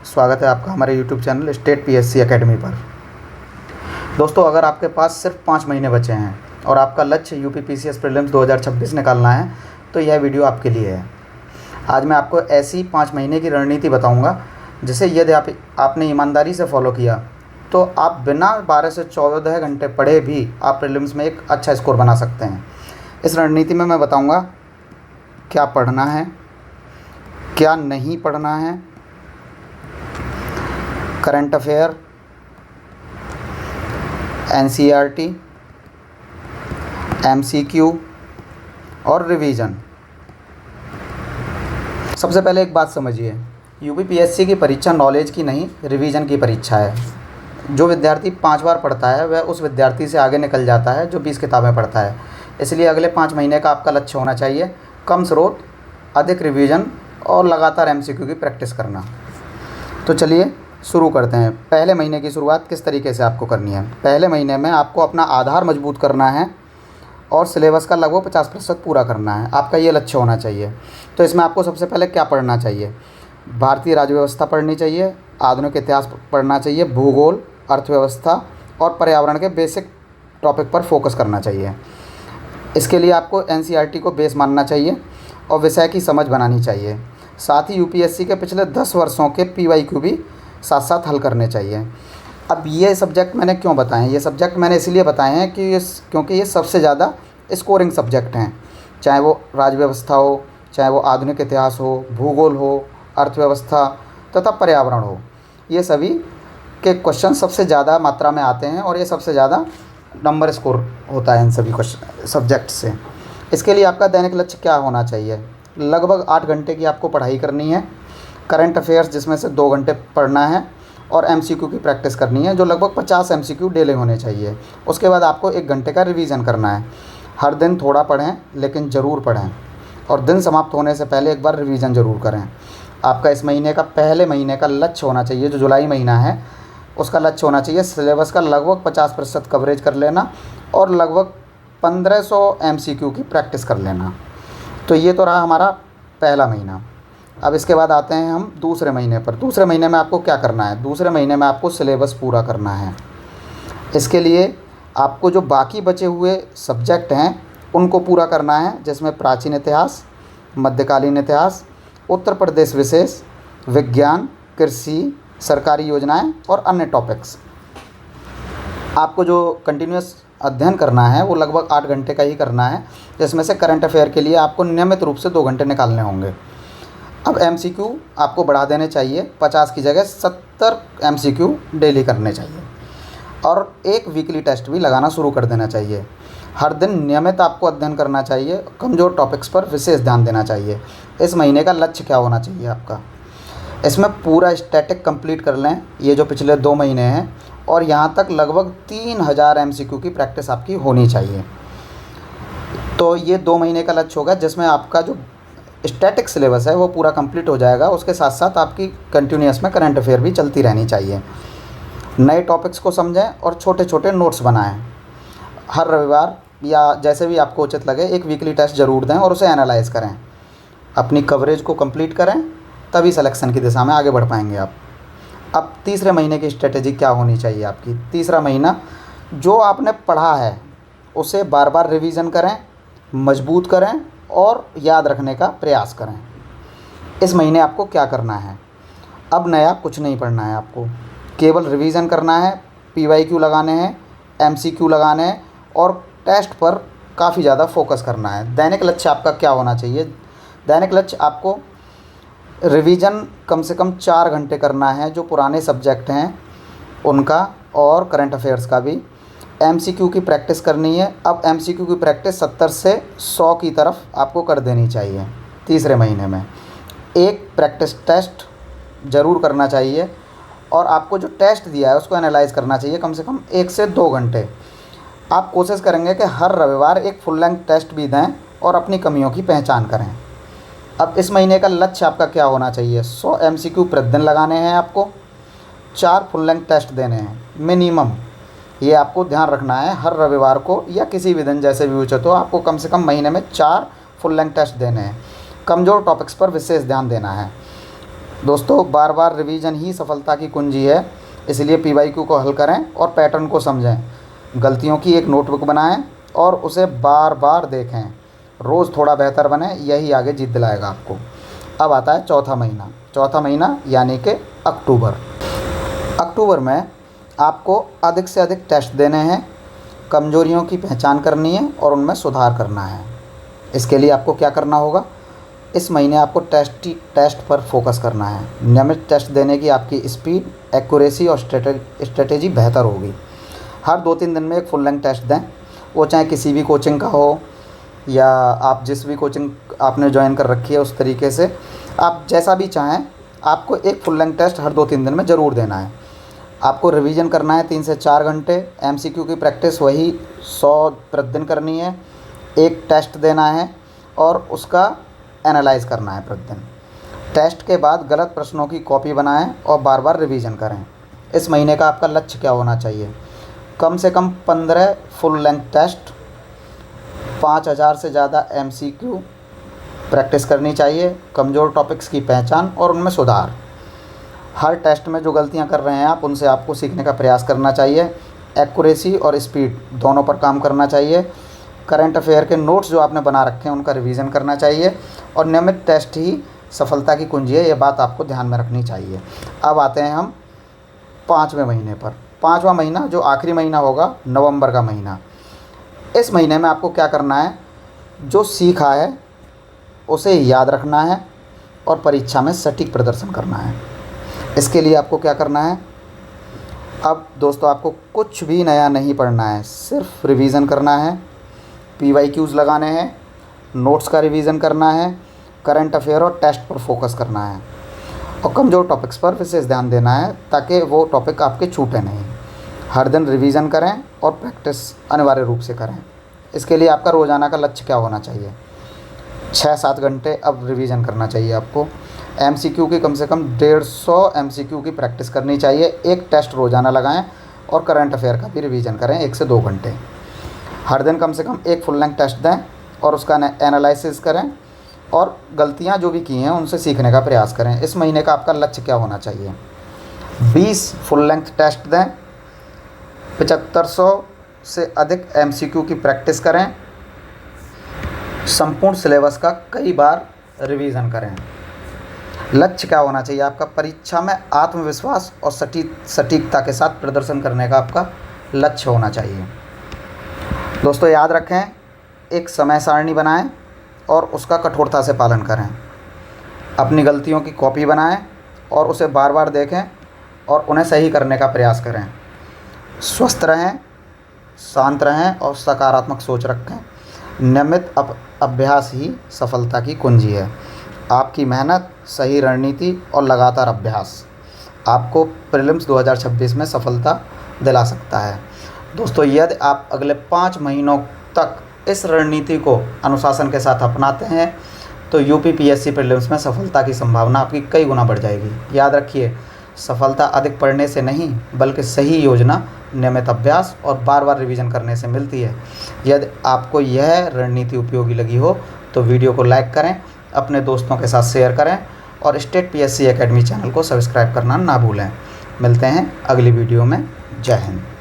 स्वागत है आपका हमारे YouTube channel state PSC academy पर। दोस्तों, अगर आपके पास सिर्फ 5 महीने बचे हैं और आपका लक्ष्य यूपी पीसीएस प्रीलिम्स 2026 निकालना है तो यह वीडियो आपके लिए है। आज मैं आपको ऐसी 5 महीने की रणनीति बताऊंगा जिसे यदि आपने ईमानदारी से फॉलो किया तो आप बिना 12 से 14 घंटे पढ़े भी आप प्रीलिम्स में एक अच्छा स्कोर बना सकते हैं। इस रणनीति में मैं बताऊँगा क्या पढ़ना है, क्या नहीं पढ़ना है, करंट अफेयर, एनसीईआरटी, एमसीक्यू और रिवीजन। सबसे पहले एक बात समझिए, यूपी पीएससी की परीक्षा नॉलेज की नहीं, रिवीजन की परीक्षा है। जो विद्यार्थी 5 बार पढ़ता है वह उस विद्यार्थी से आगे निकल जाता है जो 20 किताबें पढ़ता है। इसलिए अगले 5 महीने का आपका लक्ष्य होना चाहिए कम स्रोत, अधिक रिवीजन और लगातार एमसीक्यू की प्रैक्टिस करना। तो चलिए शुरू करते हैं। पहले महीने की शुरुआत किस तरीके से आपको करनी है। पहले महीने में आपको अपना आधार मजबूत करना है और सिलेबस का लगभग 50% पूरा करना है। आपका ये लक्ष्य होना चाहिए। तो इसमें आपको सबसे पहले क्या पढ़ना चाहिए? भारतीय राज्य व्यवस्था पढ़नी चाहिए, आधुनिक इतिहास पढ़ना चाहिए, भूगोल, अर्थव्यवस्था और पर्यावरण के बेसिक टॉपिक पर फोकस करना चाहिए। इसके लिए आपको एनसीईआरटी को बेस मानना चाहिए और विषय की समझ बनानी चाहिए। साथ ही यूपीएससी के पिछले 10 वर्षों के पीवाईक्यू भी साथ साथ हल करने चाहिए। अब ये सब्जेक्ट मैंने क्यों बताए हैं? ये सब्जेक्ट मैंने इसलिए बताए हैं कि क्योंकि ये सबसे ज़्यादा स्कोरिंग सब्जेक्ट हैं। चाहे वो राज्य व्यवस्था हो, चाहे वो आधुनिक इतिहास हो, भूगोल हो, अर्थव्यवस्था तथा पर्यावरण हो, ये सभी के क्वेश्चन सबसे ज़्यादा मात्रा में आते हैं और ये सबसे ज़्यादा नंबर स्कोर होता है इन सभी क्वेश्चन सब्जेक्ट से। इसके लिए आपका दैनिक लक्ष्य क्या होना चाहिए? लगभग 8 घंटे की आपको पढ़ाई करनी है। करंट अफेयर्स जिसमें से 2 घंटे पढ़ना है और एमसीक्यू की प्रैक्टिस करनी है जो लगभग 50 एमसीक्यू डेली होने चाहिए। उसके बाद आपको 1 घंटे का रिवीजन करना है। हर दिन थोड़ा पढ़ें लेकिन ज़रूर पढ़ें और दिन समाप्त होने से पहले एक बार रिवीजन ज़रूर करें। आपका इस महीने का पहले महीने का लक्ष्य होना चाहिए, जो जुलाई महीना है उसका लक्ष्य होना चाहिए सिलेबस का लगभग 50% कवरेज कर लेना और लगभग 1500 एमसीक्यू की प्रैक्टिस कर लेना। तो ये तो रहा हमारा पहला महीना। अब इसके बाद आते हैं हम दूसरे महीने पर। दूसरे महीने में आपको क्या करना है? दूसरे महीने में आपको सिलेबस पूरा करना है। इसके लिए आपको जो बाकी बचे हुए सब्जेक्ट हैं उनको पूरा करना है, जिसमें प्राचीन इतिहास, मध्यकालीन इतिहास, उत्तर प्रदेश विशेष, विज्ञान, कृषि, सरकारी योजनाएं और अन्य टॉपिक्स। आपको जो कंटिन्यूस अध्ययन करना है वो लगभग 8 घंटे का ही करना है, जिसमें से करंट अफेयर के लिए आपको नियमित रूप से 2 घंटे निकालने होंगे। अब एमसीक्यू आपको बढ़ा देने चाहिए, 50 की जगह 70 एमसीक्यू डेली करने चाहिए और एक वीकली टेस्ट भी लगाना शुरू कर देना चाहिए। हर दिन नियमित आपको अध्ययन करना चाहिए, कमज़ोर टॉपिक्स पर विशेष ध्यान देना चाहिए। इस महीने का लक्ष्य क्या होना चाहिए आपका? इसमें पूरा स्टैटिक कंप्लीट कर लें, ये जो पिछले 2 महीने हैं, और यहाँ तक लगभग 3000 एमसीक्यू की प्रैक्टिस आपकी होनी चाहिए। तो ये 2 महीने का लक्ष्य होगा जिसमें आपका जो स्टैटिक सिलेबस है वो पूरा कंप्लीट हो जाएगा। उसके साथ साथ आपकी कंटिन्यूस में करंट अफेयर भी चलती रहनी चाहिए। नए टॉपिक्स को समझें और छोटे छोटे नोट्स बनाएं। हर रविवार या जैसे भी आपको उचित लगे एक वीकली टेस्ट ज़रूर दें और उसे एनालाइज़ करें। अपनी कवरेज को कंप्लीट करें, तभी सिलेक्शन की दिशा में आगे बढ़ पाएंगे आप। अब तीसरे महीने की स्ट्रेटेजी क्या होनी चाहिए आपकी? तीसरा महीना, जो आपने पढ़ा है उसे बार बार रिवीजन करें, मजबूत करें और याद रखने का प्रयास करें। इस महीने आपको क्या करना है? अब नया कुछ नहीं पढ़ना है आपको, केवल रिवीजन करना है, पीवाईक्यू लगाने हैं, एमसीक्यू लगाने हैं और टेस्ट पर काफ़ी ज़्यादा फोकस करना है। दैनिक लक्ष्य आपका क्या होना चाहिए? दैनिक लक्ष्य आपको रिवीजन कम से कम 4 घंटे करना है, जो पुराने सब्जेक्ट हैं उनका और करंट अफेयर्स का भी। एमसीक्यू की प्रैक्टिस करनी है। अब एमसीक्यू की प्रैक्टिस 70 से 100 की तरफ आपको कर देनी चाहिए। तीसरे महीने में एक प्रैक्टिस टेस्ट ज़रूर करना चाहिए और आपको जो टेस्ट दिया है उसको एनालाइज़ करना चाहिए कम से कम 1 से 2 घंटे। आप कोशिश करेंगे कि हर रविवार एक फुल लेंथ टेस्ट भी दें और अपनी कमियों की पहचान करें। अब इस महीने का लक्ष्य आपका क्या होना चाहिए? 100 एमसीक्यू प्रतिदिन लगाने हैं आपको, 4 फुल लेंथ टेस्ट देने हैं मिनिमम। ये आपको ध्यान रखना है, हर रविवार को या किसी भी दिन जैसे भी उचित हो आपको कम से कम महीने में 4 फुल लेंथ टेस्ट देने हैं। कमज़ोर टॉपिक्स पर विशेष ध्यान देना है। दोस्तों बार बार रिवीजन ही सफलता की कुंजी है, इसलिए पीवाईक्यू को हल करें और पैटर्न को समझें। गलतियों की एक नोटबुक बनाएं और उसे बार बार देखें। रोज़ थोड़ा बेहतर बने, यही आगे जीत दिलाएगा आपको। अब आता है चौथा महीना। चौथा महीना यानी कि अक्टूबर। अक्टूबर में आपको अधिक से अधिक टेस्ट देने हैं, कमजोरियों की पहचान करनी है और उनमें सुधार करना है। इसके लिए आपको क्या करना होगा, इस महीने आपको टेस्ट पर फोकस करना है। नियमित टेस्ट देने की आपकी स्पीड, एक्यूरेसी और स्ट्रेटेजी बेहतर होगी। हर 2-3 दिन में एक फुल लेंथ टेस्ट दें, वो चाहे किसी भी कोचिंग का हो या आप जिस भी कोचिंग आपने ज्वाइन कर रखी है उस तरीके से, आप जैसा भी चाहें, आपको एक फुल लेंथ टेस्ट हर 2-3 दिन में ज़रूर देना है। आपको रिवीजन करना है 3 से 4 घंटे। एमसीक्यू की प्रैक्टिस वही 100 प्रतिदिन करनी है। एक टेस्ट देना है और उसका एनालाइज करना है प्रतिदिन। टेस्ट के बाद गलत प्रश्नों की कॉपी बनाएं और बार बार रिवीजन करें। इस महीने का आपका लक्ष्य क्या होना चाहिए, कम से कम 15 फुल लेंथ टेस्ट, 5000 से ज़्यादा एमसीक्यू प्रैक्टिस करनी चाहिए, कमज़ोर टॉपिक्स की पहचान और उनमें सुधार। हर टेस्ट में जो गलतियां कर रहे हैं आप, उनसे आपको सीखने का प्रयास करना चाहिए। एक्यूरेसी और स्पीड दोनों पर काम करना चाहिए। करंट अफेयर के नोट्स जो आपने बना रखे हैं उनका रिवीजन करना चाहिए और नियमित टेस्ट ही सफलता की कुंजी है, ये बात आपको ध्यान में रखनी चाहिए। अब आते हैं हम 5वें महीने पर। 5वां महीना जो आखिरी महीना होगा, नवंबर का महीना। इस महीने में आपको क्या करना है, जो सीखा है उसे याद रखना है और परीक्षा में सटीक प्रदर्शन करना है। इसके लिए आपको क्या करना है, अब दोस्तों आपको कुछ भी नया नहीं पढ़ना है, सिर्फ रिवीजन करना है, पीवाईक्यूज़ लगाने हैं, नोट्स का रिवीजन करना है, करंट अफेयर और टेस्ट पर फोकस करना है और कमज़ोर टॉपिक्स पर विशेष ध्यान देना है ताकि वो टॉपिक आपके छूटे नहीं। हर दिन रिवीजन करें और प्रैक्टिस अनिवार्य रूप से करें। इसके लिए आपका रोज़ाना का लक्ष्य क्या होना चाहिए, 6-7 घंटे अब रिवीजन करना चाहिए आपको। एमसीक्यू की कम से कम 150 एमसीक्यू की प्रैक्टिस करनी चाहिए। एक टेस्ट रोज़ाना लगाएं और करंट अफेयर का भी रिवीजन करें 1 से 2 घंटे। हर दिन कम से कम एक फुल लेंथ टेस्ट दें और उसका एनालिसिस करें और गलतियां जो भी की हैं उनसे सीखने का प्रयास करें। इस महीने का आपका लक्ष्य क्या होना चाहिए, 20 फुल लेंथ टेस्ट दें, 7500 से अधिक एमसीक्यू की प्रैक्टिस करें, संपूर्ण सिलेबस का कई बार रिवीजन करें। लक्ष्य क्या होना चाहिए आपका, परीक्षा में आत्मविश्वास और सटीकता के साथ प्रदर्शन करने का आपका लक्ष्य होना चाहिए। दोस्तों याद रखें, एक समय सारणी बनाएं और उसका कठोरता से पालन करें। अपनी गलतियों की कॉपी बनाएं और उसे बार बार देखें और उन्हें सही करने का प्रयास करें। स्वस्थ रहें, शांत रहें और सकारात्मक सोच रखें। नियमित अभ्यास ही सफलता की कुंजी है। आपकी मेहनत, सही रणनीति और लगातार अभ्यास आपको प्रीलिम्स 2026 में सफलता दिला सकता है। दोस्तों यदि आप अगले 5 महीनों तक इस रणनीति को अनुशासन के साथ अपनाते हैं तो यूपीपीएससी प्रीलिम्स में सफलता की संभावना आपकी कई गुना बढ़ जाएगी। याद रखिए, सफलता अधिक पढ़ने से नहीं बल्कि सही योजना, नियमित अभ्यास और बार बार रिवीजन करने से मिलती है। यदि आपको यह रणनीति उपयोगी लगी हो तो वीडियो को लाइक करें, अपने दोस्तों के साथ शेयर करें और स्टेट पीएससी एकेडमी चैनल को सब्सक्राइब करना ना भूलें। मिलते हैं अगली वीडियो में। जय हिंद।